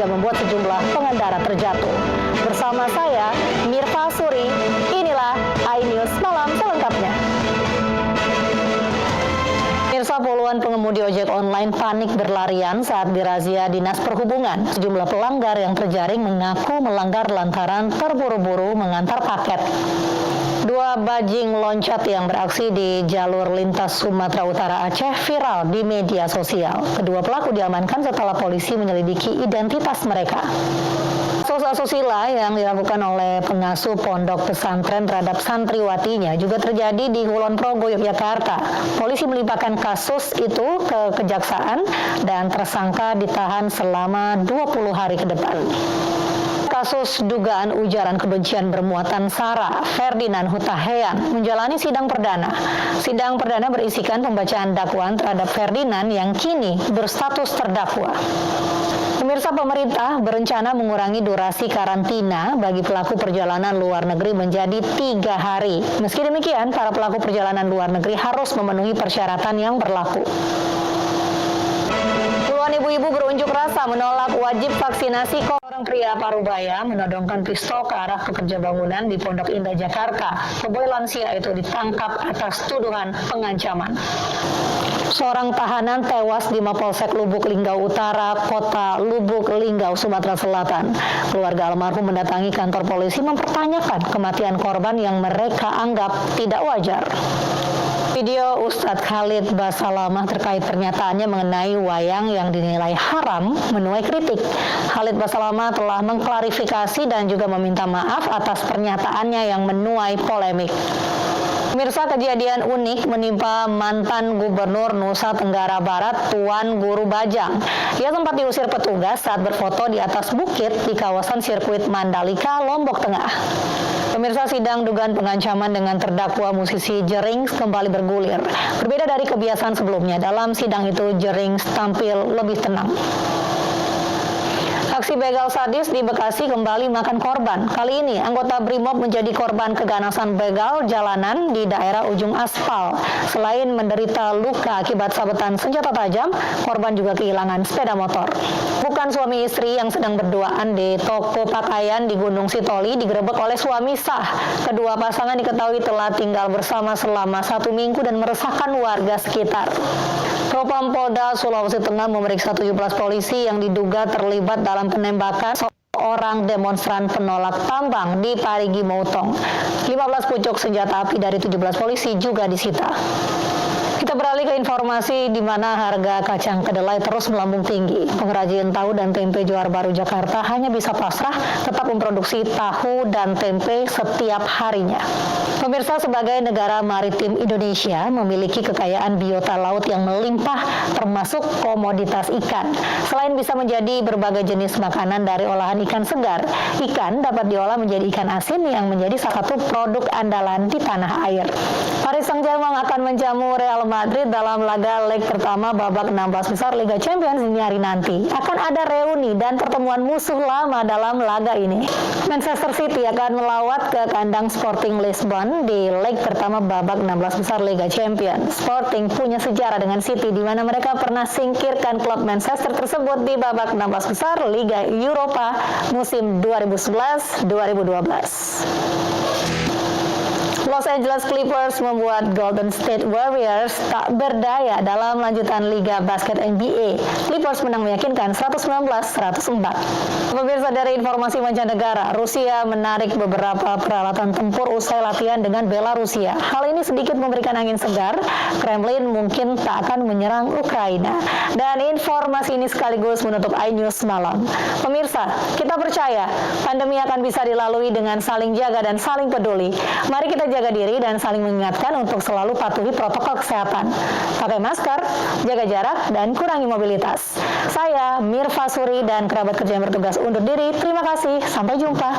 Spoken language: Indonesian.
hingga membuat sejumlah pengendara terjatuh. Bersama saya, Mirfa Suri, inilah iNews Malam selengkapnya. Pemirsa, puluhan pengemudi ojek online panik berlarian saat dirazia Dinas Perhubungan. Sejumlah pelanggar yang terjaring mengaku melanggar lantaran terburu-buru mengantar paket. Dua bajing loncat yang beraksi di jalur lintas Sumatera Utara Aceh viral di media sosial. Kedua pelaku diamankan setelah polisi menyelidiki identitas mereka. Kasus asusila yang dilakukan oleh pengasuh pondok pesantren terhadap santriwatinya juga terjadi di Kulon Progo, Yogyakarta. Polisi melimpahkan kasus itu ke kejaksaan dan tersangka ditahan selama 20 hari ke depan. Kasus dugaan ujaran kebencian bermuatan sara, Ferdinand Huta Heian menjalani sidang perdana. Sidang perdana berisikan pembacaan dakwaan terhadap Ferdinand yang kini berstatus terdakwa. Pemirsa, pemerintah berencana mengurangi durasi karantina bagi pelaku perjalanan luar negeri menjadi 3 hari. Meski demikian, para pelaku perjalanan luar negeri harus memenuhi persyaratan yang berlaku. Puluhan ibu-ibu berunjuk rasa menolak wajib vaksinasi. Seorang pria Parubaya menodongkan pistol ke arah pekerja bangunan di Pondok Indah, Jakarta. Keboi lansia itu ditangkap atas tuduhan pengancaman. Seorang tahanan tewas di Mapolsek Lubuk Linggau Utara, Kota Lubuk Linggau, Sumatera Selatan. Keluarga almarhum mendatangi kantor polisi mempertanyakan kematian korban yang mereka anggap tidak wajar. Video Ustadz Khalid Basalamah terkait pernyataannya mengenai wayang yang dinilai haram menuai kritik. Khalid Basalamah telah mengklarifikasi dan juga meminta maaf atas pernyataannya yang menuai polemik. Pemirsa, kejadian unik menimpa mantan Gubernur Nusa Tenggara Barat, Tuan Guru Bajang. Ia sempat diusir petugas saat berfoto di atas bukit di kawasan sirkuit Mandalika, Lombok Tengah. Pemirsa, sidang dugaan pengancaman dengan terdakwa musisi Jerings kembali bergulir. Berbeda dari kebiasaan sebelumnya, dalam sidang itu Jerings tampil lebih tenang. Aksi begal sadis di Bekasi kembali makan korban. Kali ini, anggota BRIMOB menjadi korban keganasan begal jalanan di daerah ujung aspal. Selain menderita luka akibat sabetan senjata tajam, korban juga kehilangan sepeda motor. Bukan suami istri yang sedang berduaan di toko pakaian di Gunung Sitoli digerebek oleh suami sah. Kedua pasangan diketahui telah tinggal bersama selama 1 minggu dan meresahkan warga sekitar. Propam Polda Sulawesi Tengah memeriksa 17 polisi yang diduga terlibat dalam penembakan seorang demonstran penolak tambang di Parigi Motong. 15 pucuk senjata api dari 17 polisi juga disita. Kita beralih ke informasi di mana harga kacang kedelai terus melambung tinggi. Pengrajin tahu dan tempe Johar Baru Jakarta hanya bisa pasrah tetap memproduksi tahu dan tempe setiap harinya. Pemirsa, sebagai negara maritim Indonesia memiliki kekayaan biota laut yang melimpah termasuk komoditas ikan. Selain bisa menjadi berbagai jenis makanan dari olahan ikan segar, ikan dapat diolah menjadi ikan asin yang menjadi salah satu produk andalan di tanah air. Paris Saint-Germain akan menjamu Real Madrid dalam laga leg pertama babak 16 besar Liga Champions dini hari nanti. Akan ada reuni dan pertemuan musuh lama dalam laga ini. Manchester City akan melawat ke kandang Sporting Lisbon di leg pertama babak 16 besar Liga Champions. Sporting punya sejarah dengan City di mana mereka pernah singkirkan klub Manchester tersebut di babak 16 besar Liga Eropa musim 2011-2012. Los Angeles Clippers membuat Golden State Warriors tak berdaya dalam lanjutan Liga Basket NBA. Clippers menang meyakinkan 119-104. Pemirsa, dari informasi mancanegara, Rusia menarik beberapa peralatan tempur usai latihan dengan Belarusia. Hal ini sedikit memberikan angin segar. Kremlin mungkin tak akan menyerang Ukraina. Dan informasi ini sekaligus menutup iNews Malam. Pemirsa, kita percaya pandemi akan bisa dilalui dengan saling jaga dan saling peduli. Mari kita jaga diri dan saling mengingatkan untuk selalu patuhi protokol kesehatan. Pakai masker, jaga jarak, dan kurangi mobilitas. Saya Mirfa Suri dan kerabat kerja yang bertugas undur diri. Terima kasih, sampai jumpa.